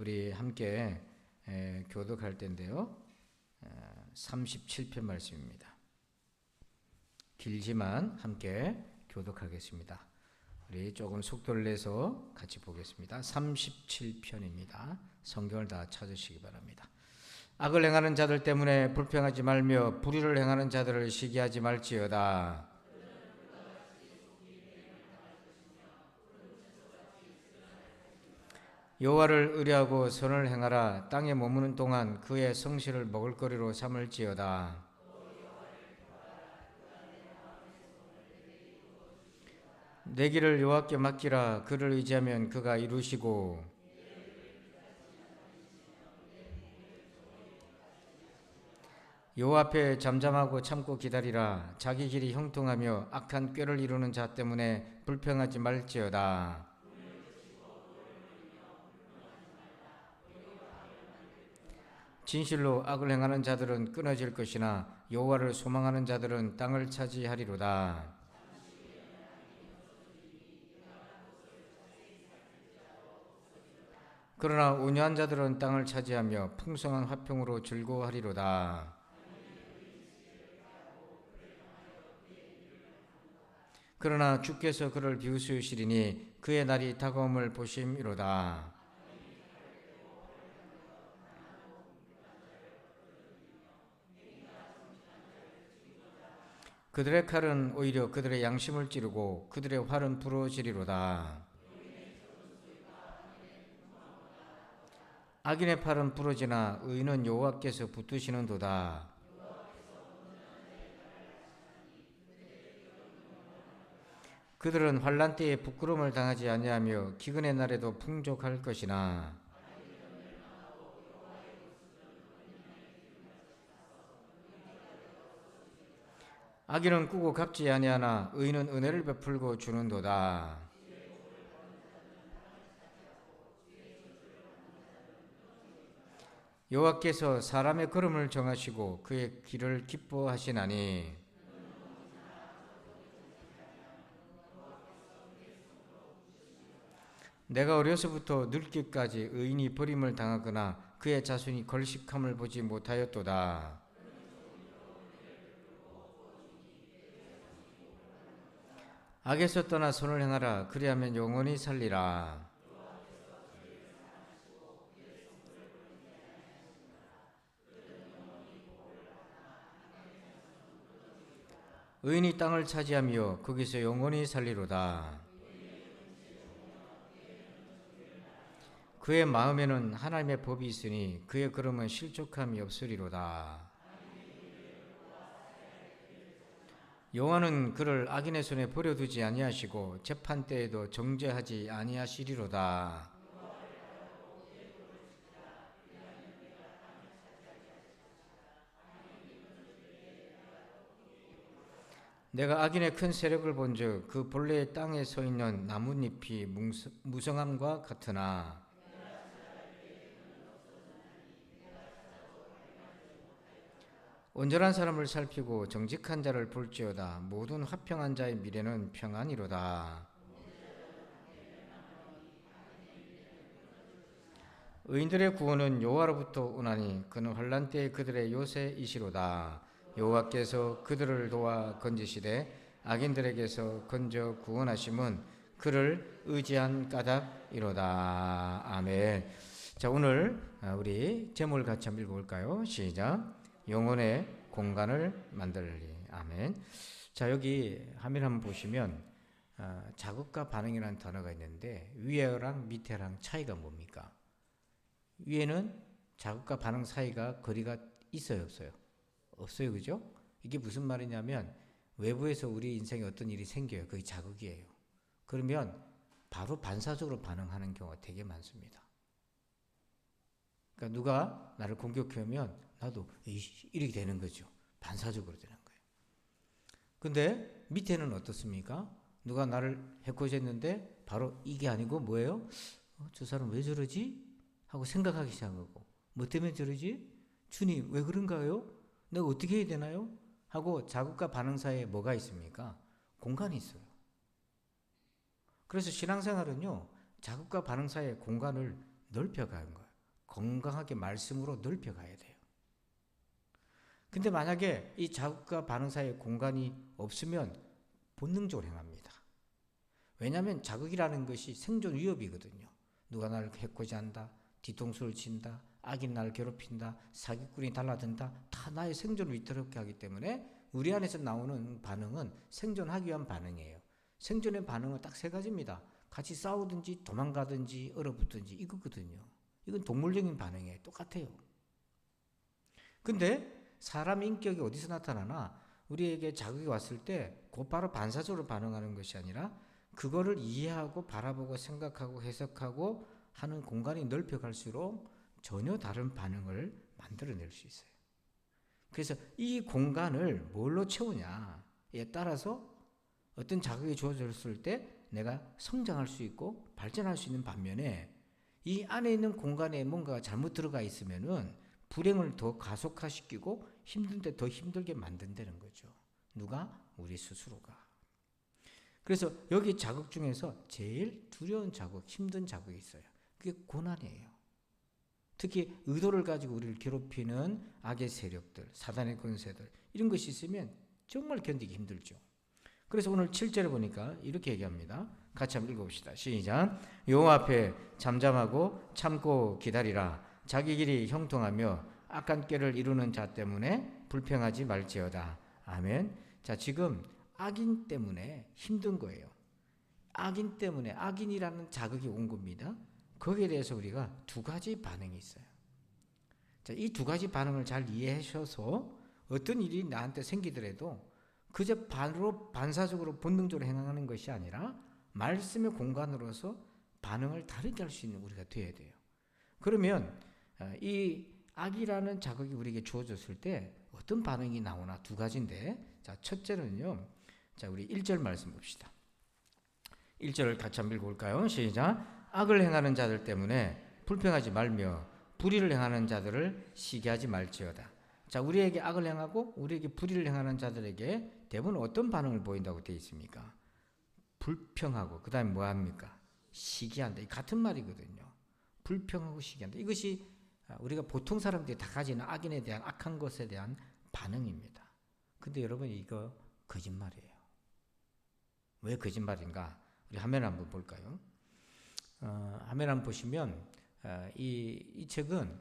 우리 함께 교독할 텐데요. 37편 말씀입니다. 길지만 함께 교독하겠습니다. 우리 조금 속도를 내서 같이 보겠습니다. 37편입니다. 성경을 다 찾으시기 바랍니다. 악을 행하는 자들 때문에 불평하지 말며 불의를 행하는 자들을 시기하지 말지어다. 여호와를 의뢰하고 선을 행하라. 땅에 머무는 동안 그의 성실을 먹을거리로 삼을지어다. 내 길을 여호와께 맡기라. 그를 의지하면 그가 이루시고 여호와 앞에 잠잠하고 참고 기다리라. 자기 길이 형통하며 악한 꾀를 이루는 자 때문에 불평하지 말지어다. 진실로 악을 행하는 자들은 끊어질 것이나 여호와를 소망하는 자들은 땅을 차지하리로다. 그러나 온유한 자들은 땅을 차지하며 풍성한 화평으로 즐거워하리로다. 그러나 주께서 그를 비웃으시리니 그의 날이 다가옴을 보심이로다. 그들의 칼은 오히려 그들의 양심을 찌르고 그들의 활은 부러지리로다. 악인의 팔은 부러지나 의인은 여호와께서 붙드시는도다. 그들은 환난 때에 부끄러움을 당하지 아니하며 기근의 날에도 풍족할 것이나 악인은 꾸고 갚지 아니하나 의인은 은혜를 베풀고 주는도다. 여호와께서 사람의 걸음을 정하시고 그의 길을 기뻐하시나니 내가 어려서부터 늙기까지 의인이 버림을 당하거나 그의 자손이 걸식함을 보지 못하였도다. 악에서 떠나 선을 행하라. 그리하면 영원히 살리라. 의인이 땅을 차지하며 거기서 영원히 살리로다. 그의 마음에는 하나님의 법이 있으니 그의 걸음은 실족함이 없으리로다. 여호와는 그를 악인의 손에 버려두지 아니하시고 재판 때에도 정죄하지 아니하시리로다. 내가 악인의 큰 세력을 본즉 그 본래의 땅에 서 있는 나뭇잎이 무성함과 같으나 온전한 사람을 살피고 정직한 자를 볼지어다. 모든 화평한 자의 미래는 평안이로다. 의인들의 구원은 여호와로부터 오나니 그는 환난 때에 그들의 요새이시로다. 여호와께서 그들을 도와 건지시되 악인들에게서 건져 구원하심은 그를 의지한 까닭이로다. 아멘. 자, 오늘 우리 제목을 같이 한번 읽어볼까요? 시작. 영혼의 공간을 만들리. 아멘. 자, 여기 화면 한번 보시면 자극과 반응이라는 단어가 있는데 위에랑 밑에랑 차이가 뭡니까? 위에는 자극과 반응 사이가 거리가 있어요, 없어요? 없어요, 그죠? 이게 무슨 말이냐면 외부에서 우리 인생에 어떤 일이 생겨요. 그게 자극이에요. 그러면 바로 반사적으로 반응하는 경우가 되게 많습니다. 그러니까 누가 나를 공격하면 나도 이렇게 되는 거죠. 반사적으로 되는 거예요. 근데 밑에는 어떻습니까? 누가 나를 해코지했는데 바로 이게 아니고 뭐예요? 저 사람 왜 저러지? 하고 생각하기 시작하고 뭐 때문에 저러지? 주님 왜 그런가요? 내가 어떻게 해야 되나요? 하고 자극과 반응 사이에 뭐가 있습니까? 공간이 있어요. 그래서 신앙생활은요, 자극과 반응 사이의 공간을 넓혀가는 거예요. 건강하게 말씀으로 넓혀가야 돼요. 근데 만약에 이 자극과 반응 사이에 공간이 없으면 본능적으로 행합니다. 왜냐하면 자극이라는 것이 생존 위협이거든요. 누가 나를 해코지한다, 뒤통수를 친다, 악인 나를 괴롭힌다, 사기꾼이 달라든다, 다 나의 생존을 위태롭게 하기 때문에 우리 안에서 나오는 반응은 생존하기 위한 반응이에요. 생존의 반응은 딱 세 가지입니다. 같이 싸우든지 도망가든지 얼어붙든지 이거거든요. 이건 동물적인 반응이에요. 똑같아요. 근데 사람 인격이 어디서 나타나나 우리에게 자극이 왔을 때 곧바로 반사적으로 반응하는 것이 아니라 그거를 이해하고 바라보고 생각하고 해석하고 하는 공간이 넓혀갈수록 전혀 다른 반응을 만들어낼 수 있어요. 그래서 이 공간을 뭘로 채우냐에 따라서 어떤 자극이 주어졌을 때 내가 성장할 수 있고 발전할 수 있는 반면에 이 안에 있는 공간에 뭔가 잘못 들어가 있으면은 불행을 더 가속화시키고 힘든데 더 힘들게 만든다는 거죠. 누가? 우리 스스로가. 그래서 여기 자극 중에서 제일 두려운 자극, 힘든 자극이 있어요. 그게 고난이에요. 특히 의도를 가지고 우리를 괴롭히는 악의 세력들, 사단의 권세들 이런 것이 있으면 정말 견디기 힘들죠. 그래서 오늘 7절에 보니까 이렇게 얘기합니다. 같이 한번 읽어봅시다. 시작. 여호와 앞에 잠잠하고 참고 기다리라. 자기 길이 형통하며 악한 꾀를 이루는 자 때문에 불평하지 말지어다. 아멘. 자, 지금 악인 때문에 힘든 거예요. 악인 때문에 악인이라는 자극이 온 겁니다. 거기에 대해서 우리가 두 가지 반응이 있어요. 자, 이 두 가지 반응을 잘 이해하셔서 어떤 일이 나한테 생기더라도 그저 바로 반사적으로 본능적으로 행하는 것이 아니라 말씀의 공간으로서 반응을 다르게 할 수 있는 우리가 되어야 돼요. 그러면 이 악이라는 자극이 우리에게 주어졌을 때 어떤 반응이 나오나 두 가지인데, 자, 첫째는요. 자, 우리 1절 말씀 봅시다. 1절을 같이 한번 읽어볼까요? 시작. 악을 행하는 자들 때문에 불평하지 말며 불의를 행하는 자들을 시기하지 말지어다. 자, 우리에게 악을 행하고 우리에게 불의를 행하는 자들에게 대부분 어떤 반응을 보인다고 되어 있습니까? 불평하고 그 다음에 뭐합니까? 시기한다. 이 같은 말이거든요. 불평하고 시기한다. 이것이 우리가 보통 사람들이 다 가지는 악인에 대한 악한 것에 대한 반응입니다. 근데 여러분 이거 거짓말이에요. 왜 거짓말인가? 우리 화면 한번 볼까요? 화면 한번 보시면 이 책은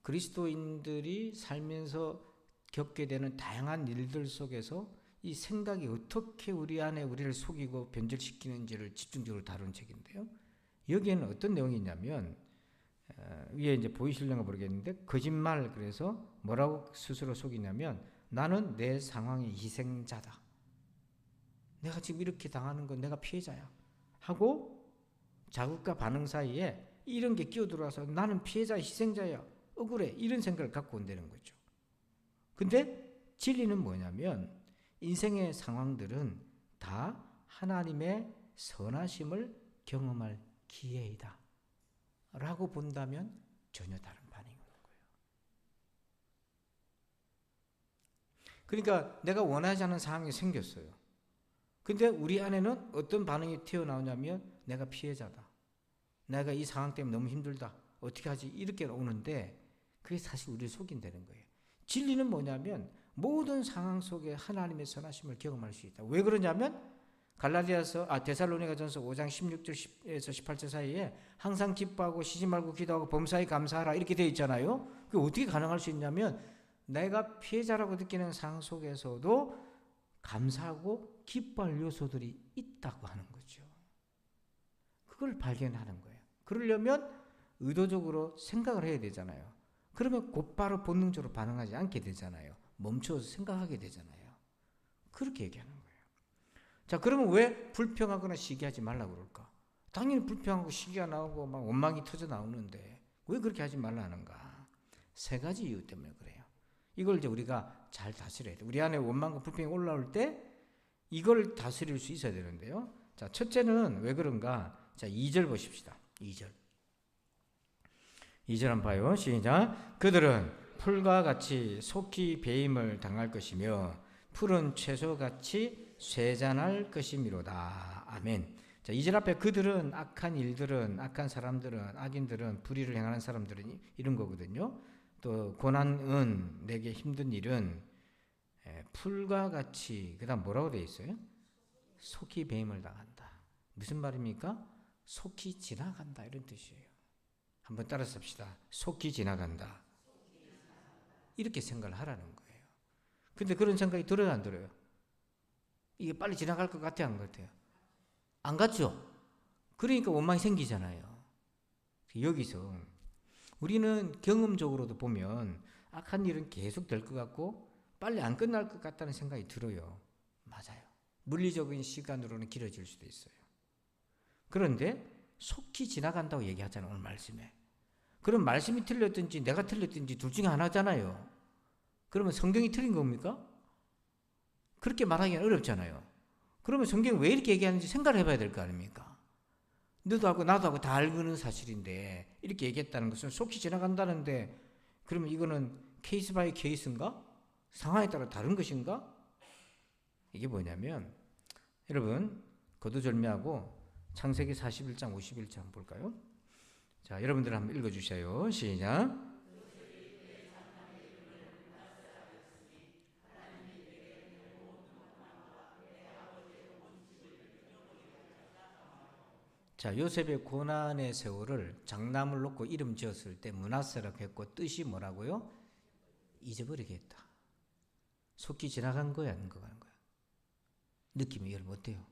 그리스도인들이 살면서 겪게 되는 다양한 일들 속에서 이 생각이 어떻게 우리 안에 우리를 속이고 변절시키는지를 집중적으로 다룬 책인데요. 여기에는 어떤 내용이 있냐면 위에 이제 보이실려나 모르겠는데 거짓말, 그래서 뭐라고 스스로 속이냐면 나는 내 상황의 희생자다. 내가 지금 이렇게 당하는 건 내가 피해자야 하고 자극과 반응 사이에 이런 게 끼어들어와서 나는 피해자, 희생자야, 억울해, 이런 생각을 갖고 온다는 거죠. 근데 진리는 뭐냐면 인생의 상황들은 다 하나님의 선하심을 경험할 기회이다 라고 본다면 전혀 다른 반응이 오는 거예요. 그러니까 내가 원하지 않은 상황이 생겼어요. 근데 우리 안에는 어떤 반응이 튀어나오냐면 내가 피해자다, 내가 이 상황 때문에 너무 힘들다, 어떻게 하지, 이렇게 오는데 그게 사실 우리를 속인다는 거예요. 진리는 뭐냐면 모든 상황 속에 하나님의 선하심을 경험할 수 있다. 왜 그러냐면 데살로니가전서 5장 16절에서 18절 사이에 항상 기뻐하고 쉬지 말고 기도하고 범사에 감사하라 이렇게 되어 있잖아요. 그게 어떻게 가능할 수 있냐면 내가 피해자라고 느끼는 상황 속에서도 감사하고 기뻐할 요소들이 있다고 하는 거죠. 그걸 발견하는 거예요. 그러려면 의도적으로 생각을 해야 되잖아요. 그러면 곧바로 본능적으로 반응하지 않게 되잖아요. 멈춰서 생각하게 되잖아요. 그렇게 얘기하는 거예요. 자, 그러면 왜 불평하거나 시기하지 말라고 그럴까? 당연히 불평하고 시기가 나오고 막 원망이 터져 나오는데 왜 그렇게 하지 말라는가? 세 가지 이유 때문에 그래요. 이걸 이제 우리가 잘 다스려야 돼요. 우리 안에 원망과 불평이 올라올 때 이걸 다스릴 수 있어야 되는데요. 자, 첫째는 왜 그런가? 자, 2절 보십시다. 2절 한번 봐요. 시작. 그들은 풀과 같이 속히 배임을 당할 것이며 푸른 채소같이 쇠잔할 것이미로다. 아멘. 자, 2절 앞에 그들은 악한 일들은, 악한 사람들은, 악인들은, 불의를 행하는 사람들은 이런 거거든요. 또 고난은, 내게 힘든 일은 풀과 같이, 그 다음 뭐라고 되어 있어요? 속히 배임을 당한다. 무슨 말입니까? 속히 지나간다, 이런 뜻이에요. 한번 따라서 합시다. 속히 지나간다. 이렇게 생각을 하라는 거예요. 근데 그런 생각이 들어요, 안 들어요? 이게 빨리 지나갈 것 같아요, 안 같아요? 안 같죠? 그러니까 원망이 생기잖아요. 여기서 우리는 경험적으로도 보면 악한 일은 계속 될 것 같고 빨리 안 끝날 것 같다는 생각이 들어요. 맞아요. 물리적인 시간으로는 길어질 수도 있어요. 그런데 속히 지나간다고 얘기하잖아요, 오늘 말씀에. 그럼 말씀이 틀렸든지 내가 틀렸든지 둘 중에 하나잖아요. 그러면 성경이 틀린 겁니까? 그렇게 말하기는 어렵잖아요. 그러면 성경이 왜 이렇게 얘기하는지 생각을 해봐야 될 거 아닙니까? 너도 하고 나도 하고 다 알고는 사실인데 이렇게 얘기했다는 것은 속히 지나간다는데, 그러면 이거는 케이스 바이 케이스인가? 상황에 따라 다른 것인가? 이게 뭐냐면, 여러분 거두절미하고 창세기 41장 51장 볼까요? 자, 여러분들 한번 읽어주세요. 시작. 자, 요셉의 고난의 세월을 장남을 놓고 이름 지었을 때 므낫세라고 했고, 뜻이 뭐라고요? 잊어버리겠다. 속히 지나간 거야, 안 가는 거야? 느낌이 이해를 못해요.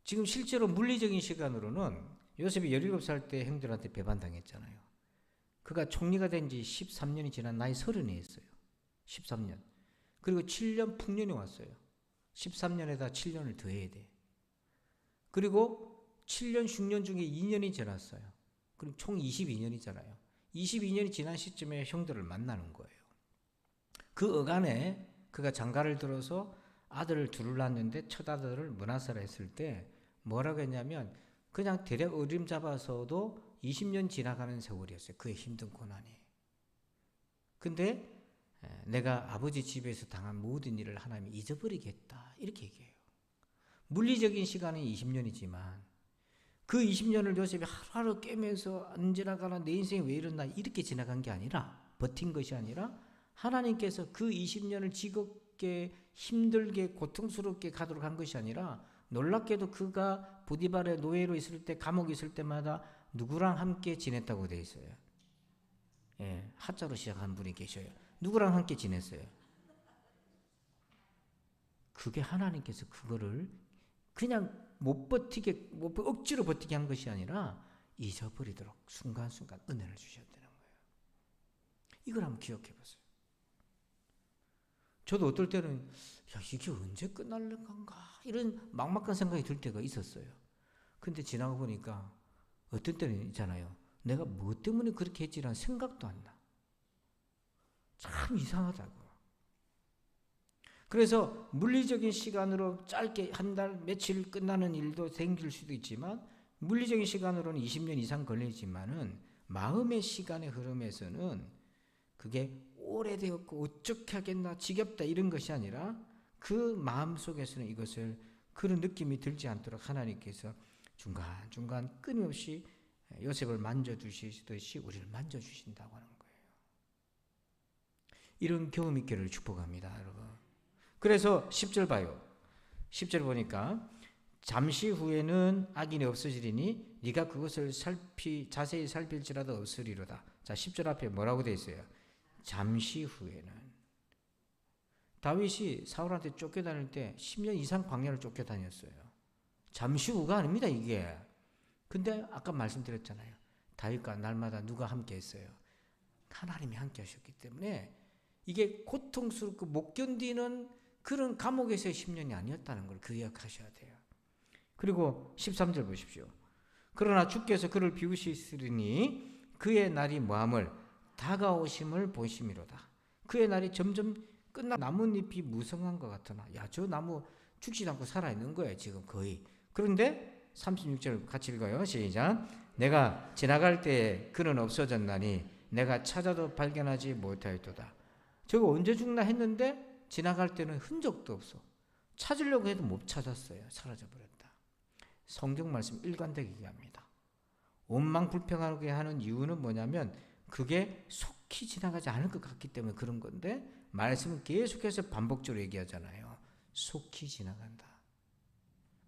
지금 실제로 물리적인 시간으로는 요셉이 17살 때 형들한테 배반당했잖아요. 그가 총리가 된 지 13년이 지난 나이 30에 했어요. 13년. 그리고 7년 풍년이 왔어요. 13년에다 7년을 더해야 돼. 그리고 7년, 6년 중에 2년이 지났어요. 그럼 총 22년이잖아요. 22년이 지난 시점에 형들을 만나는 거예요. 그 어간에 그가 장가를 들어서 아들을 둘을 낳았는데 첫 아들을 므낫세라 했을 때 뭐라고 했냐면, 그냥 대략 어림 잡아서도 20년 지나가는 세월이었어요. 그의 힘든 고난이. 근데 내가 아버지 집에서 당한 모든 일을 하나님이 잊어버리겠다, 이렇게 얘기해요. 물리적인 시간은 20년이지만 그 20년을 요셉이 하루하루 깨면서 안 지나가나, 내 인생이 왜 이러나, 이렇게 지나간 게 아니라, 버틴 것이 아니라 하나님께서 그 20년을 지겹게 힘들게 고통스럽게 가도록 한 것이 아니라, 놀랍게도 그가 보디발의 노예로 있을 때, 감옥에 있을 때마다 누구랑 함께 지냈다고 되어 있어요. 예, 하자로 시작한 분이 계셔요. 누구랑 함께 지냈어요? 그게 하나님께서 그거를 그냥 억지로 버티게 한 것이 아니라 잊어버리도록 순간순간 은혜를 주셨다는 거예요. 이걸 한번 기억해 보세요. 저도 어떨 때는 이게 언제 끝날 건가, 이런 막막한 생각이 들 때가 있었어요. 근데 지나고 보니까 어떤 때는 있잖아요. 내가 뭐 때문에 그렇게 했지라는 생각도 안 나. 참 이상하다고. 그래서 물리적인 시간으로 짧게 한 달, 며칠 끝나는 일도 생길 수도 있지만, 물리적인 시간으로는 20년 이상 걸리지만은 마음의 시간의 흐름에서는 그게 오래되었고 어떻게 하겠나, 지겹다, 이런 것이 아니라 그 마음 속에서는 이것을, 그런 느낌이 들지 않도록 하나님께서 중간중간 끊임없이 요셉을 만져주시듯이 우리를 만져주신다고 하는 거예요. 이런 경험 있기를 축복합니다, 여러분. 그래서 10절 봐요. 10절 보니까 잠시 후에는 악인이 없어지리니 네가 그것을 자세히 살필지라도 없으리로다. 자, 10절 앞에 뭐라고 되어 있어요? 잠시 후에는. 다윗이 사울한테 쫓겨다닐 때 10년 이상 광야를 쫓겨다녔어요. 잠시 후가 아닙니다, 이게. 근데 아까 말씀드렸잖아요. 다윗과 날마다 누가 함께 했어요? 하나님이 함께 하셨기 때문에 이게 고통스럽고 못 견디는 그런 감옥에서의 10년이 아니었다는 걸 기억하셔야 돼요. 그리고 13절 보십시오. 그러나 주께서 그를 비우시리니 그의 날이 뭐함을, 다가오심을 보심이로다. 그의 날이 점점 끝나 나뭇잎이 무성한 것 같으나, 야, 저 나무 죽지도 않고 살아있는 거예요, 지금 거의. 그런데 36절 같이 읽어요. 시작. 내가 지나갈 때에 그는 없어졌나니 내가 찾아도 발견하지 못하였도다. 저거 언제 죽나 했는데 지나갈 때는 흔적도 없어. 찾으려고 해도 못 찾았어요. 사라져버렸다. 성경 말씀 일관되게 얘기합니다. 원망 불평하게 하는 이유는 뭐냐면 그게 속히 지나가지 않을 것 같기 때문에 그런 건데 말씀은 계속해서 반복적으로 얘기하잖아요. 속히 지나간다.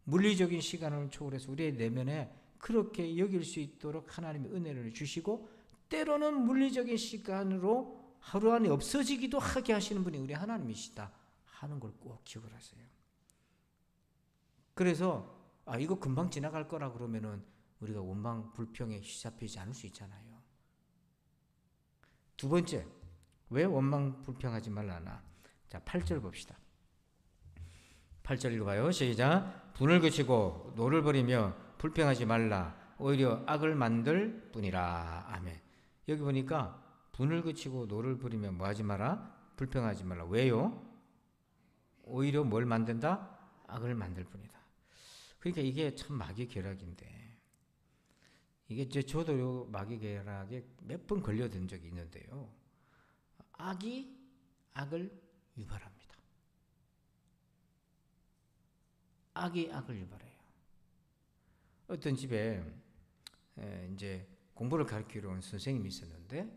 물리적인 시간을 초월해서 우리의 내면에 그렇게 여길 수 있도록 하나님의 은혜를 주시고 때로는 물리적인 시간으로 하루 안에 없어지기도 하게 하시는 분이 우리 하나님이시다 하는 걸 꼭 기억을 하세요. 그래서 이거 금방 지나갈 거라 그러면은 우리가 원망 불평에 휘잡히지 않을 수 있잖아요. 두 번째, 왜 원망 불평하지 말라나? 자, 8절 봅시다. 8절 읽어봐요. 시작. 분을 그치고 노를 버리며 불평하지 말라. 오히려 악을 만들 뿐이라. 아멘. 여기 보니까 분을 그치고 노를 부리며 뭐하지 마라? 불평하지 말라. 왜요? 오히려 뭘 만든다? 악을 만들 뿐이다. 그러니까 이게 참 마귀의 결학인데 이게 저도 마귀의 결학에 몇 번 걸려든 적이 있는데요. 악이 악을 유발합니다. 악이 악을 유발해요. 어떤 집에 이제 공부를 가르치러 온 선생님이 있었는데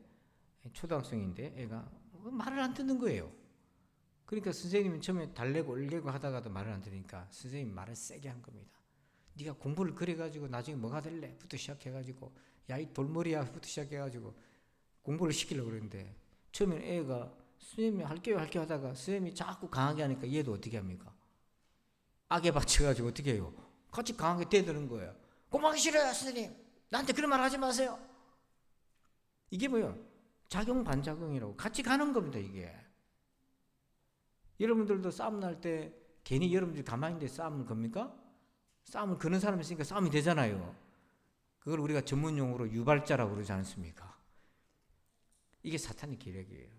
초등학생인데 애가 말을 안 듣는 거예요. 그러니까 선생님은 처음에 달래고 올리고 하다가도 말을 안 들으니까 선생님이 말을 세게 한 겁니다. 네가 공부를 그래가지고 나중에 뭐가 될래? 부터 시작해가지고 야 이 돌머리야 부터 시작해가지고 공부를 시키려고 그러는데 처음에는 애가 선생님이 할게요 하다가 선생님이 자꾸 강하게 하니까 얘도 어떻게 합니까? 악에 받쳐가지고 어떻게 해요? 같이 강하게 대드는 거예요. 공부하기 싫어요 선생님. 나한테 그런 말 하지 마세요. 이게 뭐예요? 작용 반작용이라고 같이 가는 겁니다. 이게 여러분들도 싸움 날 때 괜히 여러분들이 가만히 있는데 싸우는 겁니까? 싸움을 거는 사람이 있으니까 싸움이 되잖아요. 그걸 우리가 전문용어로 유발자라고 그러지 않습니까? 이게 사탄의 계략이에요.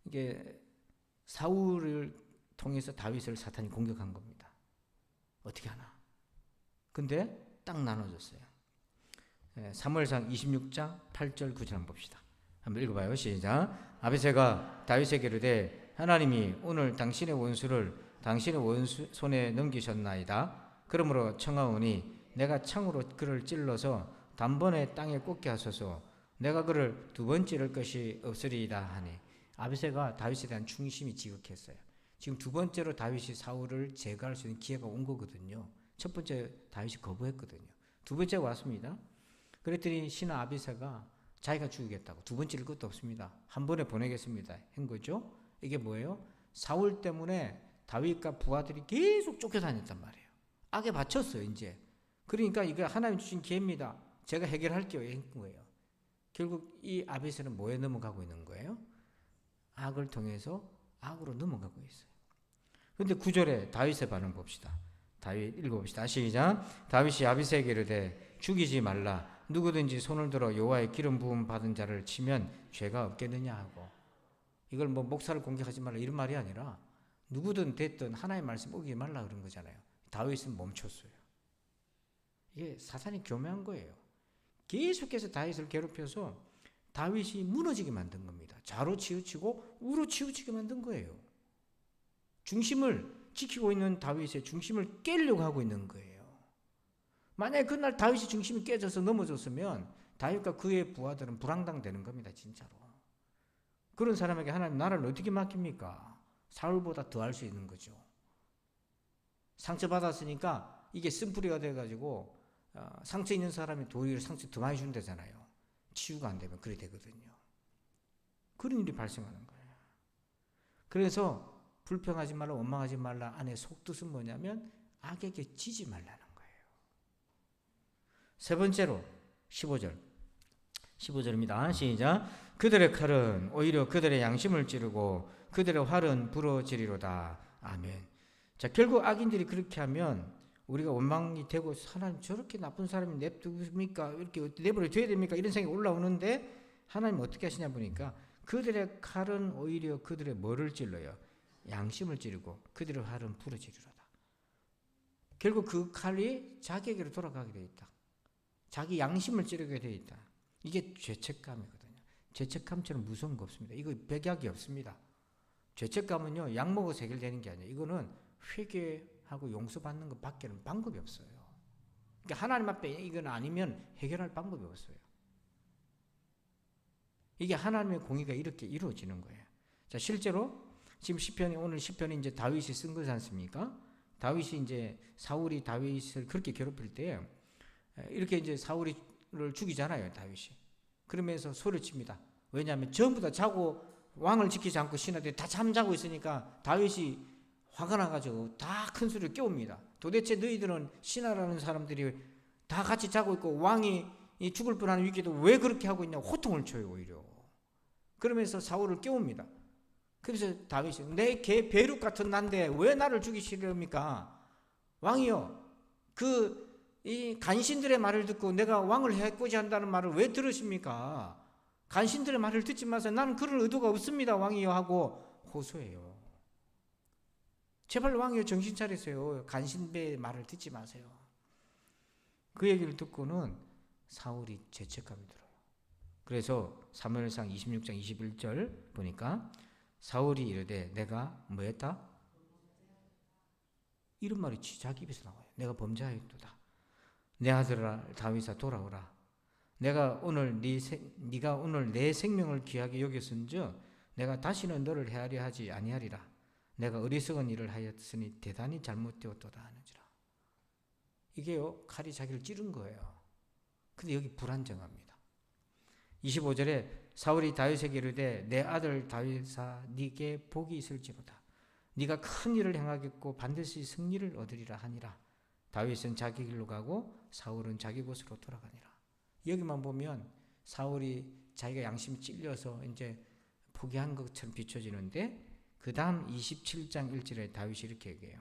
이게 사울을 통해서 다윗을 사탄이 공격한 겁니다. 어떻게 하나? 근데 딱 나눠졌어요. 사무엘상 26장 8절 9절 한번 봅시다. 한번 읽어봐요. 시작. 아비새가 다윗에게 이르되 하나님이 오늘 당신의 원수를 당신의 원수 손에 넘기셨나이다. 그러므로 청하오니 내가 창으로 그를 찔러서 단번에 땅에 꽂게 하소서. 내가 그를 두 번 찌를 것이 없으리이다 하니 아비새가 다윗에 대한 충심이 지극했어요. 지금 두 번째로 다윗이 사울을 제거할 수 있는 기회가 온 거거든요. 첫 번째 다윗이 거부했거든요. 두 번째가 왔습니다. 그랬더니 신하 아비새가 자기가 죽이겠다고 두 번 찌를 것도 없습니다. 한 번에 보내겠습니다. 한 거죠. 이게 뭐예요? 사울 때문에 다윗과 부하들이 계속 쫓겨다녔단 말이에요. 악에 받쳤어요, 이제. 그러니까 이거 하나님 주신 기회입니다. 제가 해결할게요. 한 거예요. 결국 이 아비새는 뭐에 넘어가고 있는 거예요? 악을 통해서 악으로 넘어가고 있어요. 그런데 9절에 다윗의 반응 봅시다. 다윗 읽어봅시다. 시작. 다윗이 아비새에게 이르되 죽이지 말라. 누구든지 손을 들어 여호와의 기름 부음 받은 자를 치면 죄가 없겠느냐 하고. 이걸 뭐 목사를 공격하지 말라 이런 말이 아니라 누구든 됐든 하나님의 말씀 어기지 말라 그런 거잖아요. 다윗은 멈췄어요. 이게 사탄이 교묘한 거예요. 계속해서 다윗을 괴롭혀서 다윗이 무너지게 만든 겁니다. 좌로 치우치고 우로 치우치게 만든 거예요. 중심을 지키고 있는 다윗의 중심을 깨려고 하고 있는 거예요. 만약에 그날 다윗의 중심이 깨져서 넘어졌으면 다윗과 그의 부하들은 불황당 되는 겁니다. 진짜로. 그런 사람에게 하나님 나라를 어떻게 맡깁니까? 사울보다 더 할 수 있는 거죠. 상처받았으니까 이게 쓴뿌리가 돼가지고 상처 있는 사람이 도리어 상처 더 많이 준다잖아요. 치유가 안 되면 그래 되거든요. 그런 일이 발생하는 거예요. 그래서 불평하지 말라 원망하지 말라 안에 속뜻은 뭐냐면 악에게 지지 말라는 거예요. 세 번째로 15절입니다. 시작. 그들의 칼은 오히려 그들의 양심을 찌르고 그들의 활은 부러지리로다. 아멘. 자, 결국 악인들이 그렇게 하면 우리가 원망이 되고 하나님 저렇게 나쁜 사람이 냅둡니까? 이렇게 내버려 둬야 됩니까? 이런 생각이 올라오는데 하나님 어떻게 하시냐 보니까 그들의 칼은 오히려 그들의 뭐를 찔러요? 양심을 찌르고 그들의 활은 부러지리로다. 결국 그 칼이 자기에게로 돌아가게 돼 있다. 자기 양심을 찌르게 돼 있다. 이게 죄책감이거든요. 죄책감처럼 무서운 거 없습니다. 이거 백약이 없습니다. 죄책감은요, 약 먹어서 해결되는 게 아니에요. 이거는 회개하고 용서받는 것 밖에는 방법이 없어요. 그러니까 하나님 앞에 이건 아니면 해결할 방법이 없어요. 이게 하나님의 공의가 이렇게 이루어지는 거예요. 자, 실제로 지금 오늘 시편이 이제 다윗이 쓴 거지 않습니까? 다윗이 이제 사울이 다윗을 그렇게 괴롭힐 때 이렇게 이제 사울을 죽이잖아요, 다윗이. 그러면서 소리칩니다. 왜냐하면 전부 다 자고 왕을 지키지 않고 신하들이 다 잠자고 있으니까 다윗이 화가 나가지고 다 큰 소리를 깨웁니다. 도대체 너희들은 신하라는 사람들이 다 같이 자고 있고 왕이 죽을 뻔하는 위기도 왜 그렇게 하고 있냐고 호통을 쳐요, 오히려. 그러면서 사울을 깨웁니다. 그래서 다윗이 내 개 배룩 같은 난데 왜 나를 죽이시렵니까? 왕이요, 이 간신들의 말을 듣고 내가 왕을 해코지 한다는 말을 왜 들으십니까? 간신들의 말을 듣지 마세요. 나는 그럴 의도가 없습니다, 왕이요 하고 호소해요. 제발 왕이요, 정신 차리세요. 간신배의 말을 듣지 마세요. 그 얘기를 듣고는 사울이 죄책감이 들어요. 그래서 사무엘상 26장 21절 보니까 사울이 이르되 내가 뭐 했다? 이런 말이 자기 입에서 나와요. 내가 범죄하였도다. 내 아들아 다윗아 돌아오라. 내가 오늘 네가 오늘 내 생명을 귀하게 여겼은즉 내가 다시는 너를 헤아려 하지 아니하리라. 내가 어리석은 일을 하였으니 대단히 잘못되었도다 하는지라. 이게요, 칼이 자기를 찌른 거예요. 근데 여기 불안정합니다. 25절에 사울이 다윗에게 이르되 내 아들 다윗아 네게 복이 있을지로다. 네가 큰 일을 행하겠고 반드시 승리를 얻으리라 하니라. 다윗은 자기 길로 가고 사울은 자기 곳으로 돌아가니라. 여기만 보면 사울이 자기가 양심이 찔려서 이제 포기한 것처럼 비춰지는데 그 다음 27장 1절에 다윗이 이렇게 얘기해요.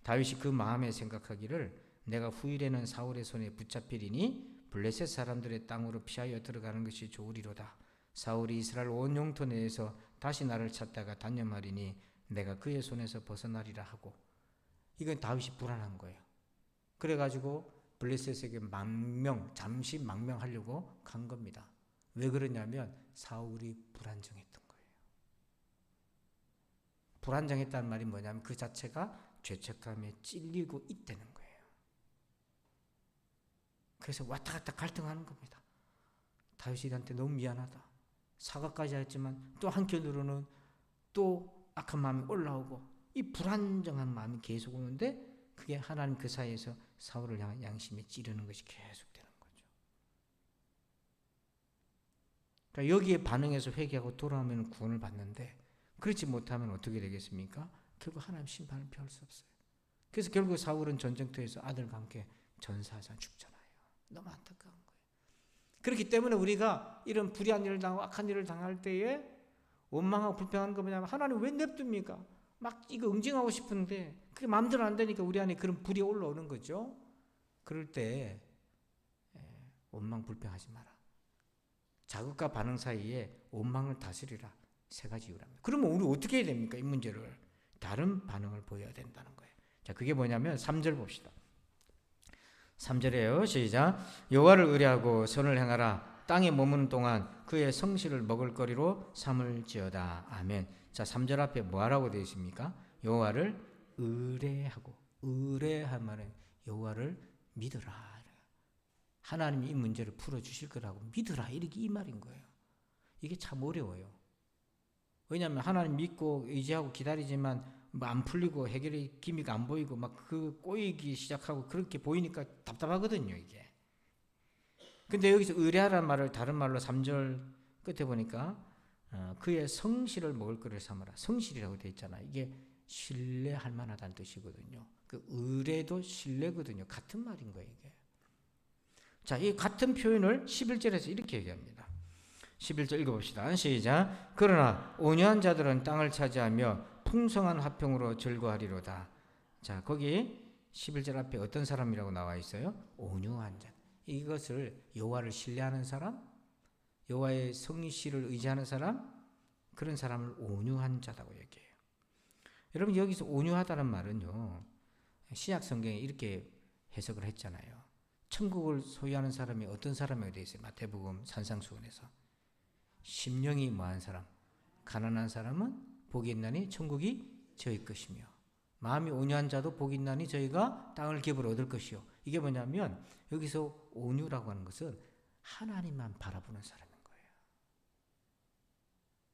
다윗이 그 마음에 생각하기를 내가 후일에는 사울의 손에 붙잡히리니 블레셋 사람들의 땅으로 피하여 들어가는 것이 좋으리로다. 사울이 이스라엘 온 영토 내에서 다시 나를 찾다가 단념하리니 내가 그의 손에서 벗어나리라 하고. 이건 다윗이 불안한 거예요. 그래가지고 블레셋에게 잠시 망명하려고 간 겁니다. 왜 그러냐면 사울이 불안정했던 거예요. 불안정했다는 말이 뭐냐면 그 자체가 죄책감에 찔리고 있다는 거예요. 그래서 왔다 갔다 갈등하는 겁니다. 다윗이 나한테 너무 미안하다. 사과까지 했지만 또 한편으로는 또 악한 마음이 올라오고 이 불안정한 마음이 계속 오는데 그게 하나님 그 사이에서 사울을 향한 양심에 찌르는 것이 계속되는 거죠. 그러니까 여기에 반응해서 회개하고 돌아오면 구원을 받는데 그렇지 못하면 어떻게 되겠습니까? 결국 하나님 심판을 피할 수 없어요. 그래서 결국 사울은 전쟁터에서 아들과 함께 전사하자 죽잖아요. 너무 안타까운 거예요. 그렇기 때문에 우리가 이런 불의한 일을 당하고 악한 일을 당할 때에 원망하고 불평하는 거 뭐냐면 하나님 왜 냅둡니까? 막 이거 응징하고 싶은데 그게 마음대로 안 되니까 우리 안에 그런 불이 올라오는 거죠. 그럴 때 원망 불평하지 마라. 자극과 반응 사이에 원망을 다스리라. 세 가지 이유랍니다. 그러면 우리 어떻게 해야 됩니까? 이 문제를 다른 반응을 보여야 된다는 거예요. 자, 그게 뭐냐면 3절 봅시다. 3절에요. 시작. 여호와를 의뢰하고 선을 행하라. 땅에 머무는 동안 그의 성실을 먹을거리로 삼을지어다. 아멘. 자, 3절 앞에 뭐하라고 되어 있습니까? 여호와를 의뢰하고. 의뢰한 말은 여호와를 믿으라. 하나님이 이 문제를 풀어주실 거라고 믿으라. 이렇게 이 말인 거예요. 이게 참 어려워요. 왜냐하면 하나님 믿고 의지하고 기다리지만 뭐 안 풀리고 해결의 기미가 안 보이고 막 그 꼬이기 시작하고 그렇게 보이니까 답답하거든요, 이게. 근데 여기서 의뢰하라는 말을 다른 말로 3절 끝에 보니까 그의 성실을 먹을 거를 삼아라. 성실이라고 되어 있잖아요. 이게 신뢰할 만하다는 뜻이거든요. 그 의뢰도 신뢰거든요. 같은 말인 거예요, 이게. 자, 이 같은 표현을 11절에서 이렇게 얘기합니다. 11절 읽어봅시다. 시작. 그러나 온유한 자들은 땅을 차지하며 풍성한 화평으로 즐거워하리로다. 자, 거기 11절 앞에 어떤 사람이라고 나와 있어요? 온유한 자. 이것을 여호와를 신뢰하는 사람, 여호와의 성실을 의지하는 사람, 그런 사람을 온유한 자라고 얘기해요. 여러분, 여기서 온유하다는 말은요, 신약 성경에 이렇게 해석을 했잖아요. 천국을 소유하는 사람이 어떤 사람이라고 되어 있어요? 마태복음 산상수훈에서. 심령이 뭐한 사람? 가난한 사람은 복이 있나니 천국이 저희 것이며 마음이 온유한 자도 복이 있나니 저희가 땅을 기업으로 얻을 것이요. 이게 뭐냐면 여기서 온유라고 하는 것은 하나님만 바라보는 사람인 거예요.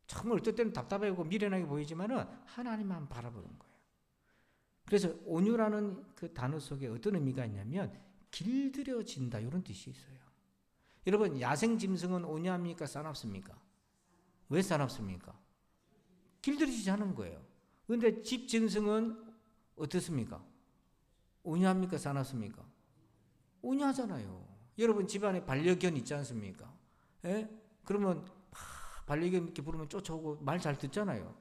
정말 어떨 때는 답답하고 미련하게 보이지만은 하나님만 바라보는 거예요. 그래서 온유라는 그 단어 속에 어떤 의미가 있냐면 길들여진다 이런 뜻이 있어요. 여러분 야생 짐승은 온유합니까? 싸납습니까? 왜 싸납습니까? 길들여지지 않은 거예요. 그런데 집 짐승은 어떻습니까? 온유합니까? 싸납습니까? 온유하잖아요. 여러분 집안에 반려견 있지 않습니까? 예? 그러면 반려견 이렇게 부르면 쫓아오고 말 잘 듣잖아요.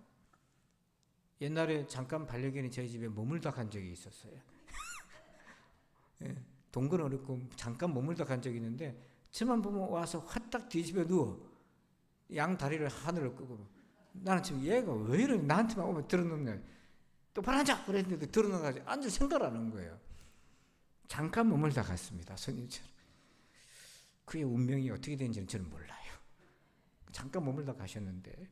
옛날에 잠깐 반려견이 저희 집에 머물다 간 적이 있었어요. 예, 동건 어렵고 잠깐 머물다 간 적이 있는데 저만 보면 와서 화딱 뒤집어 누워 양 다리를 하늘을 끄고 나는 지금 얘가 왜 이러니 나한테만 오면 들어놓네. 똑바로 앉아 그랬는데 들어놓아가지고 앉을 생각을 안 한 거예요. 잠깐 머물다 갔습니다. 손님처럼. 그의 운명이 어떻게 되는지는 저는 몰라요. 잠깐 머물다 가셨는데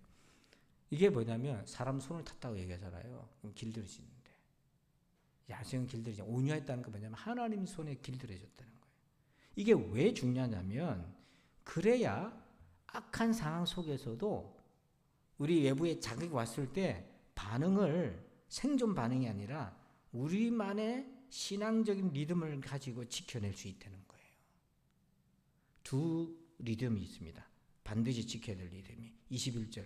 이게 뭐냐면 사람 손을 탔다고 얘기하잖아요. 그럼 길들여지는데 야생은 길들여지 온유했다는 건 뭐냐면 하나님 손에 길들여졌다는 거예요. 이게 왜 중요하냐면 그래야 악한 상황 속에서도 우리 외부에 자극이 왔을 때 반응을 생존 반응이 아니라 우리만의 신앙적인 리듬을 가지고 지켜낼 수 있다는 거예요. 두 리듬이 있습니다. 반드시 지켜야 될 리듬이 21절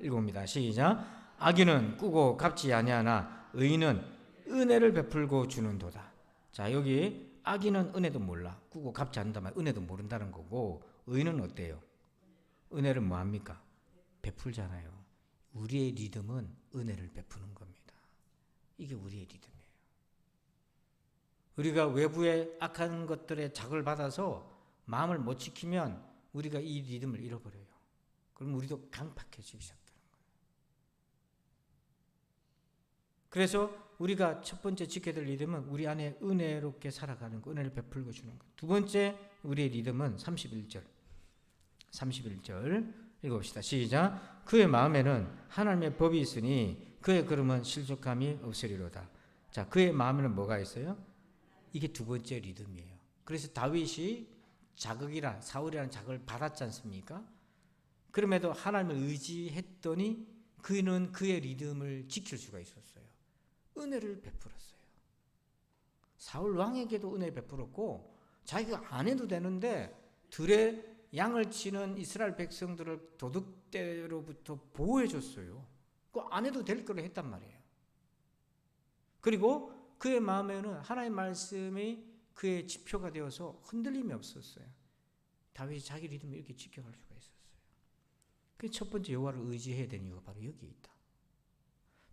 읽어봅니다. 시작. 악인은 꾸고 갚지 아니하나 의인은 은혜를 베풀고 주는도다. 자, 여기 악인은 은혜도 몰라. 꾸고 갚지 않는다면 은혜도 모른다는 거고 의인은 어때요? 은혜를 뭐 합니까? 베풀잖아요. 우리의 리듬은 은혜를 베푸는 겁니다. 이게 우리의 리듬이에요. 우리가 외부의 악한 것들의 자극을 받아서 마음을 못 지키면 우리가 이 리듬을 잃어버려요. 그럼 우리도 강팍해지기 시작하는 거예요. 그래서 우리가 첫 번째 지켜야 될 리듬은 우리 안에 은혜롭게 살아가는 거, 은혜를 베풀고 주는 것. 두 번째 우리의 리듬은 31절 읽어봅시다. 시작. 그의 마음에는 하나님의 법이 있으니 그의 걸음은 실족함이 없으리로다. 자, 그의 마음에는 뭐가 있어요? 이게 두 번째 리듬이에요. 그래서 다윗이 자극이란 사울이라는 자극을 받았지 않습니까? 그럼에도 하나님을 의지했더니 그는 그의 리듬을 지킬 수가 있었어요. 은혜를 베풀었어요. 사울 왕에게도 은혜 베풀었고 자기가 안 해도 되는데 들에 양을 치는 이스라엘 백성들을 도둑대로부터 보호해 줬어요. 그거 안 해도 될 거를 했단 말이에요. 그리고 그의 마음에는 하나님의 말씀이 그의 지표가 되어서 흔들림이 없었어요. 다윗이 자기 리듬을 이렇게 지켜갈 수가 있었어요. 그 첫 번째 여호와를 의지해야 되는 이유가 바로 여기에 있다.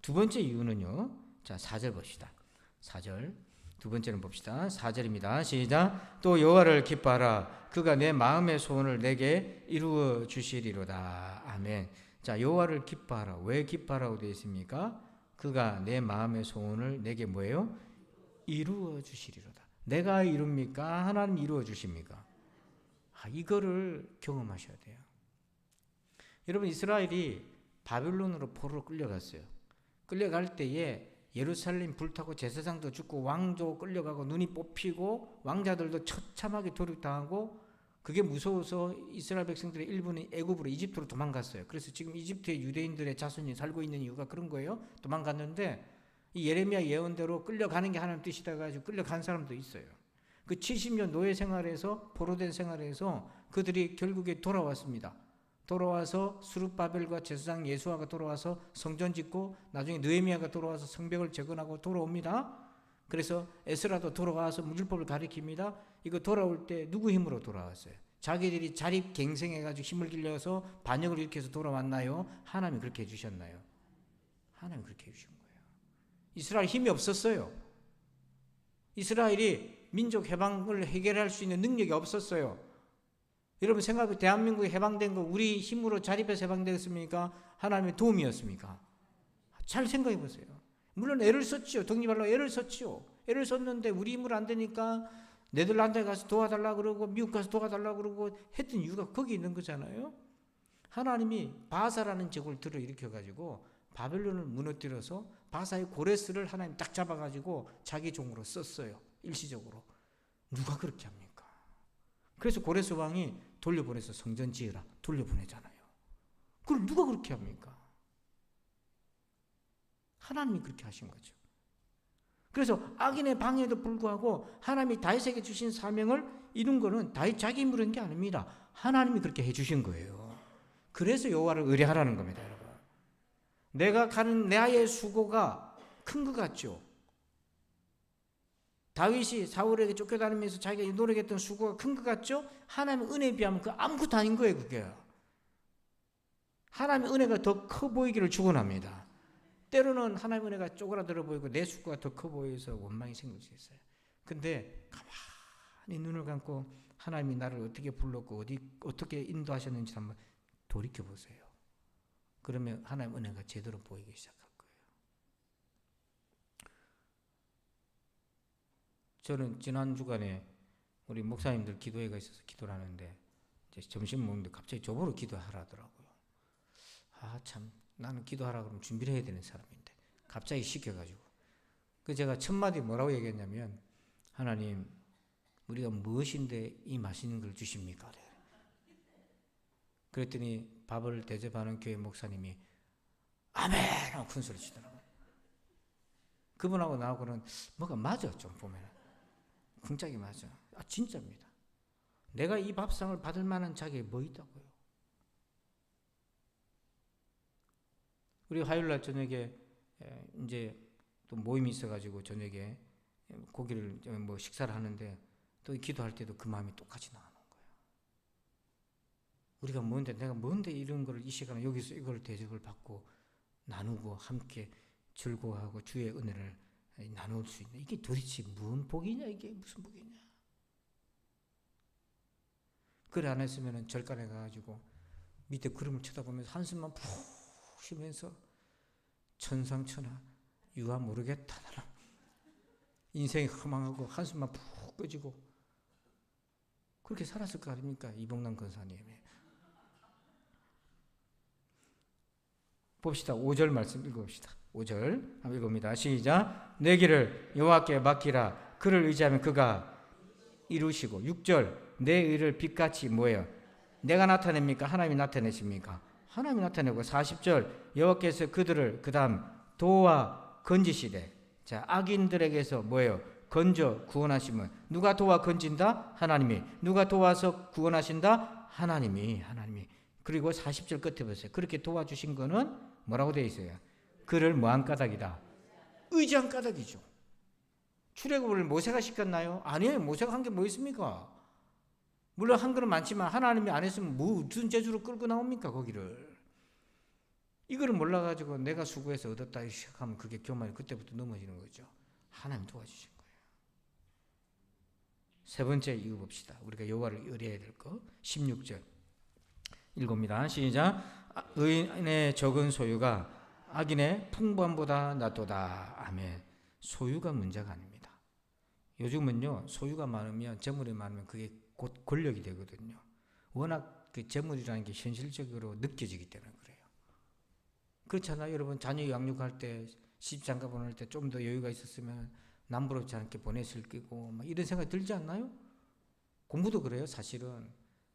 두 번째 이유는요. 자, 4절 봅시다. 4절. 두 번째는 봅시다. 4절입니다. 시작. 또 여호와를 기뻐하라. 그가 내 마음의 소원을 내게 이루어 주시리로다. 아멘. 자, 여호와를 기뻐하라. 왜 기뻐하라고 되어 있습니까? 그가 내 마음의 소원을 내게 뭐예요? 이루어 주시리로다. 내가 이룹니까? 하나님 이루어 주십니까? 이거를 경험하셔야 돼요. 여러분 이스라엘이 바빌론으로 포로로 끌려갔어요. 끌려갈 때에 예루살렘 불타고 제사장도 죽고 왕도 끌려가고 눈이 뽑히고 왕자들도 처참하게 도륙당하고 그게 무서워서 이스라엘 백성들의 일부는 애굽으로 이집트로 도망갔어요. 그래서 지금 이집트의 유대인들의 자손이 살고 있는 이유가 그런 거예요. 도망갔는데 이 예레미야 예언대로 끌려가는 게 하나님 뜻이다 가지고 끌려간 사람도 있어요. 그 70년 노예 생활에서 포로된 생활에서 그들이 결국에 돌아왔습니다. 돌아와서 수룹바벨과 제사장 예수아가 돌아와서 성전 짓고 나중에 느헤미야가 돌아와서 성벽을 재건하고 돌아옵니다. 그래서 에스라도 돌아와서 율법을 가리킵니다. 이거 돌아올 때 누구 힘으로 돌아왔어요? 자기들이 자립갱생해가지고 힘을 길러서 반역을 일으켜서 돌아왔나요? 하나님이 그렇게 해주셨나요? 하나님이 그렇게 해주신 거예요. 이스라엘 힘이 없었어요. 이스라엘이 민족 해방을 해결할 수 있는 능력이 없었어요. 여러분 생각해 대한민국이 해방된 거 우리 힘으로 자립해서 해방되었습니까? 하나님의 도움이었습니까? 잘 생각해 보세요. 물론 애를 썼지요. 독립하려고 애를 썼지요. 애를 썼는데 우리 힘으로 안 되니까 네덜란드에 가서 도와달라고 그러고 미국 가서 도와달라고 그러고 했던 이유가 거기 있는 거잖아요. 하나님이 바사라는 적을 들어 일으켜가지고 바벨론을 무너뜨려서 바사의 고레스를 하나님 딱 잡아가지고 자기 종으로 썼어요. 일시적으로. 누가 그렇게 합니까? 그래서 고레스 왕이 돌려보내서 성전 지으라 돌려보내잖아요. 그걸 누가 그렇게 합니까? 하나님이 그렇게 하신 거죠. 그래서 악인의 방해에도 불구하고 하나님이 다윗에게 주신 사명을 이룬 거는 다윗 자기 힘으로 한 게 아닙니다. 하나님이 그렇게 해주신 거예요. 그래서 여호와를 의뢰하라는 겁니다, 여러분. 내가 가는 나의 수고가 큰 것 같죠? 다윗이 사울에게 쫓겨다니면서 자기가 노력했던 수고가 큰 것 같죠? 하나님의 은혜에 비하면 그 아무것도 아닌 거예요, 그게. 하나님의 은혜가 더 커 보이기를 축원합니다. 때로는 하나님의 은혜가 쪼그라들어 보이고 내 수고가 더 커 보여서 원망이 생길 수 있어요. 근데 가만히 눈을 감고 하나님이 나를 어떻게 불렀고 어떻게 인도하셨는지 한번 돌이켜 보세요. 그러면 하나님의 은혜가 제대로 보이기 시작할 거예요. 저는 지난 주간에 우리 목사님들 기도회가 있어서 기도를 하는데 이제 점심 먹는데 갑자기 저보러 기도하라더라고요. 참 나는 기도하라 그러면 준비를 해야 되는 사람인데 갑자기 시켜가지고 그 제가 첫 마디 뭐라고 얘기했냐면 하나님 우리가 무엇인데 이 맛있는 걸 주십니까? 그랬더니 밥을 대접하는 교회 목사님이 아멘 하고 큰 소리 치더라고요. 그분하고 나하고는 뭐가 맞아. 좀 보면 궁짝이 맞아. 진짜입니다. 내가 이 밥상을 받을 만한 자격이 뭐 있다고요. 우리 화요일날 저녁에 이제 또 모임이 있어가지고 저녁에 고기를 뭐 식사를 하는데 또 기도할 때도 그 마음이 똑같이 나오는 거예요. 우리가 내가 뭔데 이런 걸 이 시간에 여기서 이걸 대접을 받고 나누고 함께 즐거워하고 주의 은혜를 나눌 수 있는 이게 도대체 무슨 복이냐, 이게 무슨 복이냐. 그래 안 했으면 절간에 가가지고 밑에 구름을 쳐다보면서 한숨만 푹 쉬면서 천상천하 유아 모르겠다 나는 인생이 허망하고 한숨만 푹 꺼지고 그렇게 살았을 거 아닙니까? 이봉남 권사님이. 봅시다. 5절 말씀 읽어봅시다. 5절 한번 읽어봅니다. 시작. 내 길을 여호와께 맡기라. 그를 의지하면 그가 이루시고. 6절 내 의를 빛같이 뭐예요? 내가 나타냅니까? 하나님이 나타내십니까? 하나님이 나타내고. 40절 여호와께서 그들을 그 다음 도와 건지시되. 자, 악인들에게서 뭐예요? 건져 구원하시면 누가 도와 건진다? 하나님이. 누가 도와서 구원하신다? 하나님이. 그리고 40절 끝에 보세요. 그렇게 도와주신 거는 뭐라고 되어 있어요? 그를 뭐한 까닭이다? 의지한 까닭이죠. 출애굽을 모세가 시켰나요? 아니에요. 모세가 한 게 뭐 있습니까? 물론 한 거는 많지만 하나님이 안 했으면 무슨 재주로 끌고 나옵니까 거기를. 이거를 몰라가지고 내가 수고해서 얻었다 시작하면 그게 교만이 그때부터 넘어지는 거죠. 하나님 도와주신 거예요. 세 번째 이거 봅시다. 우리가 여호와를 의뢰해야 될 거. 16절 읽어봅니다. 시작. 의인의 적은 소유가 악인의 풍부함보다 낫도다. 아멘. 소유가 문제가 아닙니다. 요즘은요 소유가 많으면, 재물이 많으면 그게 곧 권력이 되거든요. 워낙 그 재물이라는 게 현실적으로 느껴지기 때문에 그래요. 그렇잖아요. 여러분 자녀 양육할 때, 시집 장가 보낼 때 좀 더 여유가 있었으면 남부럽지 않게 보냈을 거고 막 이런 생각이 들지 않나요? 공부도 그래요. 사실은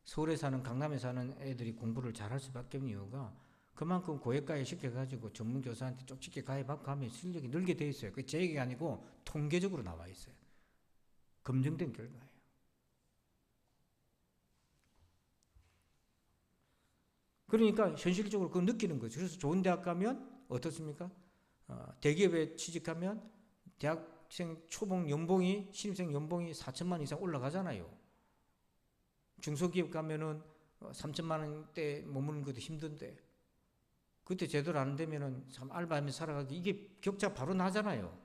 서울에 사는, 강남에 사는 애들이 공부를 잘할 수밖에 없는 이유가 그만큼 고액가에 시켜가지고 전문교사한테 쪽집게 가입하고 하면 실력이 늘게 돼 있어요. 그게 제 얘기가 아니고 통계적으로 나와 있어요. 검증된 결과예요. 그러니까 현실적으로 그걸 느끼는 거죠. 그래서 좋은 대학 가면 어떻습니까? 대기업에 취직하면 대학생 초봉 연봉이, 신입생 연봉이 4천만 이상 올라가잖아요. 중소기업 가면은 3천만 원대 머무는 것도 힘든데, 그때 제대로 안 되면은 참 알바하면서 살아가기, 이게 격차 바로 나잖아요.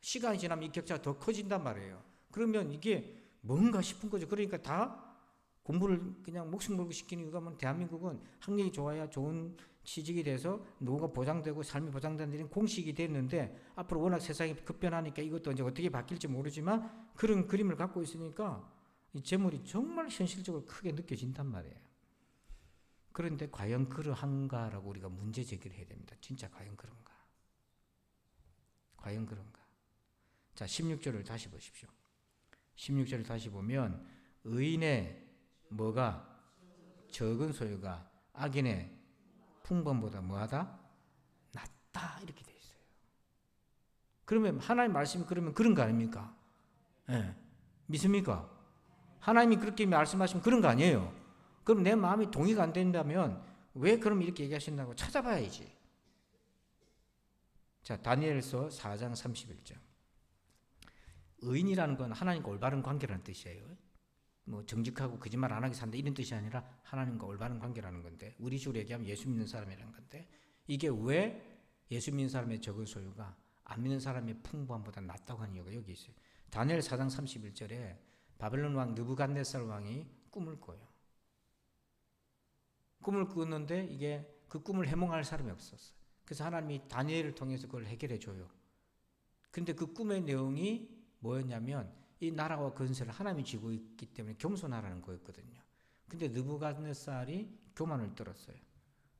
시간이 지나면 이 격차가 더 커진단 말이에요. 그러면 이게 뭔가 싶은 거죠. 그러니까 다 공부를 그냥 목숨 걸고 시키는 이유가 뭐, 대한민국은 학력이 좋아야 좋은 취직이 돼서 노후가 보장되고 삶이 보장되는 일은 공식이 됐는데, 앞으로 워낙 세상이 급변하니까 이것도 이제 어떻게 바뀔지 모르지만 그런 그림을 갖고 있으니까 이 재물이 정말 현실적으로 크게 느껴진단 말이에요. 그런데 과연 그러한가라고 우리가 문제 제기를 해야 됩니다. 진짜 과연 그런가? 과연 그런가? 자, 16절을 다시 보십시오. 16절을 다시 보면 의인의 뭐가 적은 소유가 악인의 풍번보다 뭐하다? 낫다 이렇게 돼 있어요. 그러면 하나님 말씀이 그러면 그런 거 아닙니까? 예. 믿습니까? 하나님이 그렇게 말씀하시면 그런 거 아니에요. 그럼 내 마음이 동의가 안 된다면 왜 그럼 이렇게 얘기하신다고 찾아봐야지. 자, 다니엘서 4장 31절. 의인이라는 건 하나님과 올바른 관계라는 뜻이에요. 뭐 정직하고 거짓말 안 하게 산다 이런 뜻이 아니라 하나님과 올바른 관계라는 건데, 우리 식으로 얘기하면 예수 믿는 사람이라는 건데, 이게 왜 예수 믿는 사람의 적은 소유가 안 믿는 사람의 풍부함보다 낫다고 하는 이유가 여기 있어요. 다니엘 4장 31절에 바벨론 왕 느부갓네살 왕이 꿈을 꿔요. 꿈을 꿨는데 이게 그 꿈을 해몽할 사람이 없었어요. 그래서 하나님이 다니엘을 통해서 그걸 해결해 줘요. 그런데 그 꿈의 내용이 뭐였냐면 이 나라와 건설을 하나님이 쥐고 있기 때문에 겸손하라는 거였거든요. 근데 느부갓네살이 교만을 떨었어요.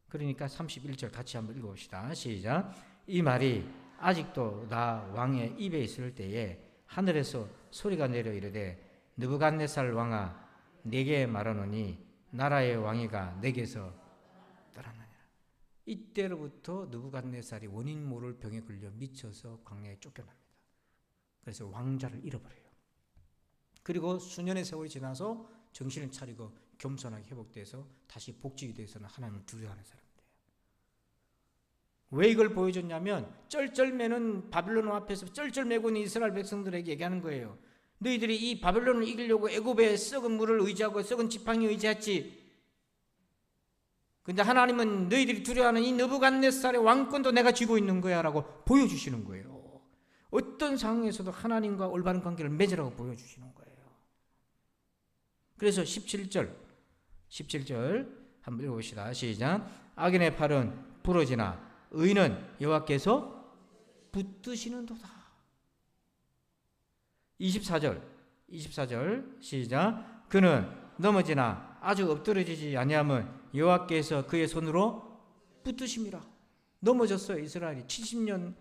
그러니까 31절 같이 한번 읽어봅시다. 시작. 이 말이 아직도 나 왕의 입에 있을 때에 하늘에서 소리가 내려 이르되 느부갓네살 왕아 내게 말하노니 나라의 왕위가 내게서 떠나느니라. 이때로부터 느부갓네살이 원인 모를 병에 걸려 미쳐서 광야에 쫓겨납니다. 그래서 왕좌를 잃어버려요. 그리고 수년의 세월이 지나서 정신을 차리고 겸손하게 회복돼서 다시 복직이 돼서는 하나님을 두려워하는 사람이에요. 왜 이걸 보여줬냐면 쩔쩔매는 바빌론 앞에서 쩔쩔매고 있는 이스라엘 백성들에게 얘기하는 거예요. 너희들이 이 바빌론을 이기려고 애굽의 썩은 물을 의지하고 썩은 지팡이 의지했지. 근데 하나님은 너희들이 두려워하는 이 느부갓네살의 왕권도 내가 쥐고 있는 거야 라고 보여주시는 거예요. 어떤 상황에서도 하나님과 올바른 관계를 맺으라고 보여주시는 거예요. 그래서 17절 한번 읽어봅시다. 시작. 악인의 팔은 부러지나 의인은 여호와께서 붙드시는도다. 24절 시작. 그는 넘어지나 아주 엎드러지지 아니하면 여호와께서 그의 손으로 붙드심이라. 넘어졌어요. 이스라엘이 70년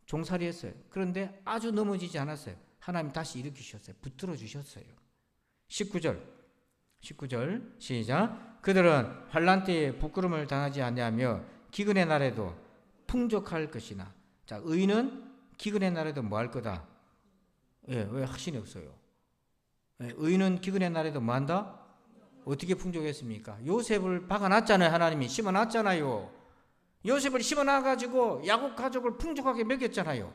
종살이 했어요. 그런데 아주 넘어지지 않았어요. 하나님 다시 일으키셨어요. 붙들어 주셨어요. 19절 시작. 그들은 환난 때에 부끄러움을 당하지 아니하며 기근의 날에도 풍족할 것이나. 자, 의인은 기근의 날에도 뭐 할 거다? 예, 왜 확신이 없어요? 예, 의인은 기근의 날에도 뭐 한다? 어떻게 풍족했습니까? 요셉을 박아놨잖아요. 하나님이 심어놨잖아요. 요셉을 심어놔가지고 야곱 가족을 풍족하게 먹였잖아요.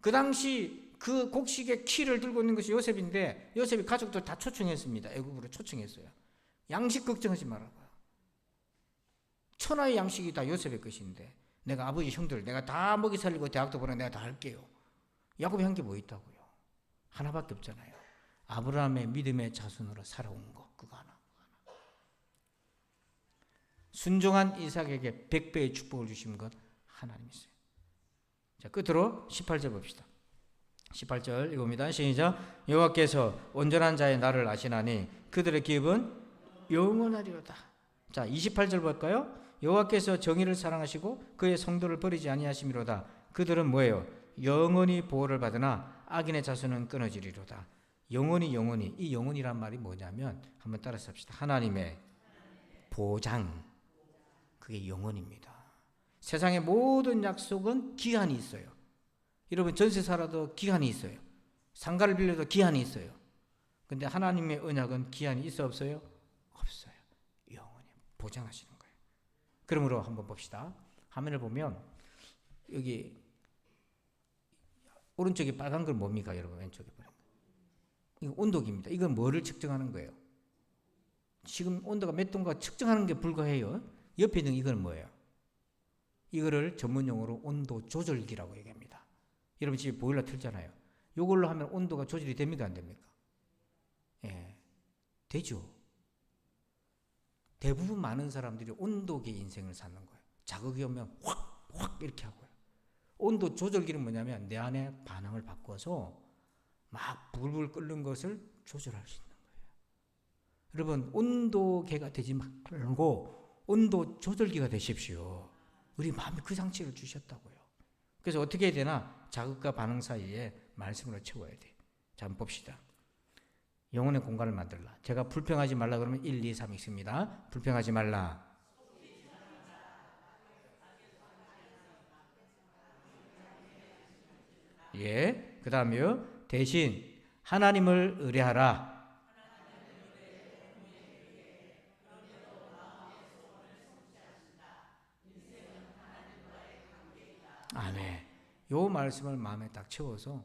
그 당시 그 곡식의 키를 들고 있는 것이 요셉인데 요셉이 가족들 다 초청했습니다. 애굽으로 초청했어요. 양식 걱정하지 말아봐요. 천하의 양식이 다 요셉의 것인데 내가 아버지 형들 내가 다 먹이 살리고 대학도 보내 내가 다 할게요. 야곱이 한 게 뭐 있다고요? 하나밖에 없잖아요. 아브라함의 믿음의 자손으로 살아온 거 그거 하나. 순종한 이삭에게 100배의 축복을 주신 것 하나님이세요. 자, 끝으로 18절 봅시다. 18절 이겁니다. 시작. 여호와께서 온전한 자의 날을 아시나니 그들의 기업은 영원하리로다. 자, 28절 볼까요? 여호와께서 정의를 사랑하시고 그의 성도를 버리지 아니하심이로다. 그들은 뭐예요? 영원히 보호를 받으나 악인의 자손은 끊어지리로다. 영원히 이 영원이란 말이 뭐냐면 한번 따라서 합시다. 하나님의 보장, 그게 영원입니다. 세상의 모든 약속은 기한이 있어요. 여러분 전세 살아도 기한이 있어요. 상가를 빌려도 기한이 있어요. 근데 하나님의 언약은 기한이 있어 없어요? 없어요. 영원히 보장하시는 거예요. 그러므로 한번 봅시다. 화면을 보면 여기 오른쪽에 빨간 건 뭡니까 여러분? 왼쪽에 보면 이거 온도계입니다. 이건 뭐를 측정하는 거예요? 지금 온도가 몇 도인가 측정하는 게 불가해요. 옆에 있는 이건 뭐예요? 이거를 전문용어로 온도 조절기라고 얘기합니다. 여러분 집에 보일러 틀잖아요. 이걸로 하면 온도가 조절이 됩니까 안 됩니까? 예, 되죠. 대부분 많은 사람들이 온도계 인생을 사는 거예요. 자극이 오면 확 이렇게 하고요. 온도 조절기는 뭐냐면 내 안에 반응을 바꿔서 막 불불 끓는 것을 조절할 수 있는 거예요. 여러분 온도계가 되지 말고 온도 조절기가 되십시오. 우리 마음에 그 장치를 주셨다고요. 그래서 어떻게 해야 되나? 자극과 반응 사이에 말씀으로 채워야 돼. 자, 한번 봅시다. 영혼의 공간을 만들라. 제가 불평하지 말라 그러면 1, 2, 3 있습니다. 불평하지 말라. 예. 그 다음에요. 대신 하나님을 의뢰하라. 아멘. 요 말씀을 마음에 딱 채워서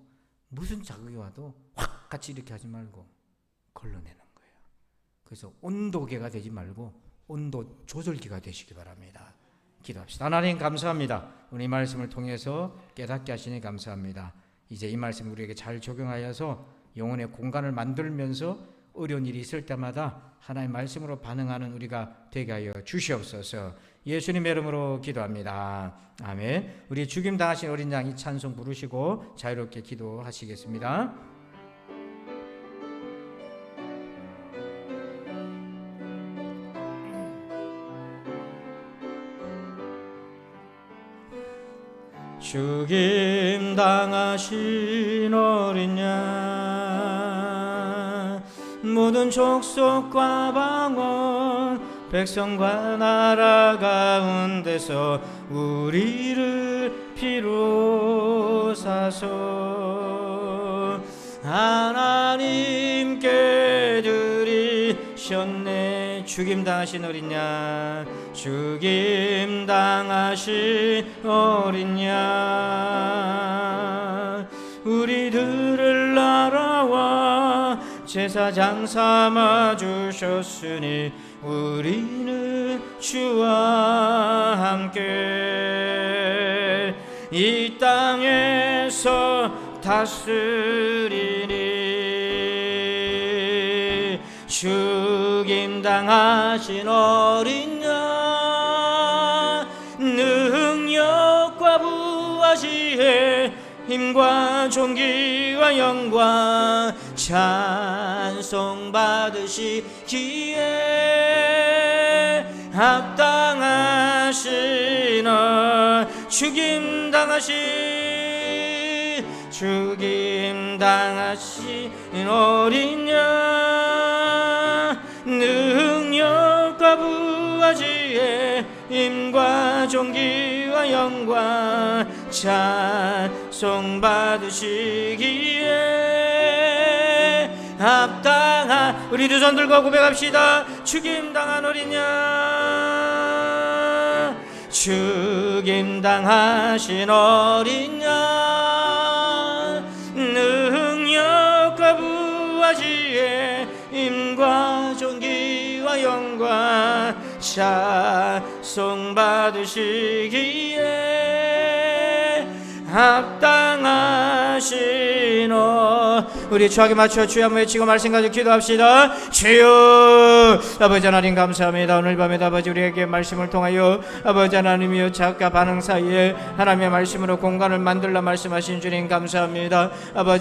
무슨 자극이 와도 확 같이 이렇게 하지 말고 걸러내는 거예요. 그래서 온도계가 되지 말고 온도 조절기가 되시기 바랍니다. 기도합시다. 하나님 감사합니다. 오늘 이 말씀을 통해서 깨닫게 하시니 감사합니다. 이제 이 말씀 우리에게 잘 적용하여서 영혼의 공간을 만들면서 어려운 일이 있을 때마다 하나님의 말씀으로 반응하는 우리가 되게 하여 주시옵소서. 예수님의 이름으로 기도합니다. 아멘. 우리 죽임 당하신 어린 양 이 찬송 부르시고 자유롭게 기도하시겠습니다. 죽임 당하신 어린 양 모든 족속과 방언 백성과 나라 가운데서 우리를 피로 사서 하나님께 드리셨네. 죽임 당하신 어린 양 죽임 당하신 어린 양 우리들을 나라와 제사장 삼아 주셨으니 우리는 주와 함께 이 땅에서 다스리니 죽임 당하신 어린 양 능력과 부하시에 힘과 존귀와 영광 찬송 받으시기에 합당하신 죽임 당하신 어린 양 능력과 부하지에 힘과 존귀와 영광 찬송 받으시기에 합당한 우리 두 손 들고 고백합시다. 죽임 당한 어린 양 죽임 당하신 어린 양 능력과 부하지에 힘과 존귀와 영광 찬송 받으시기에 합당하신 우리 주하게 맞춰 주여 한번 외치고 말씀 가지고 기도합시다. 주여 아버지 하나님 감사합니다. 오늘 밤에도 아버지 우리에게 말씀을 통하여 아버지 하나님이여 자극과 반응 사이에 하나님의 말씀으로 공간을 만들라 말씀하신 주님 감사합니다. 아버지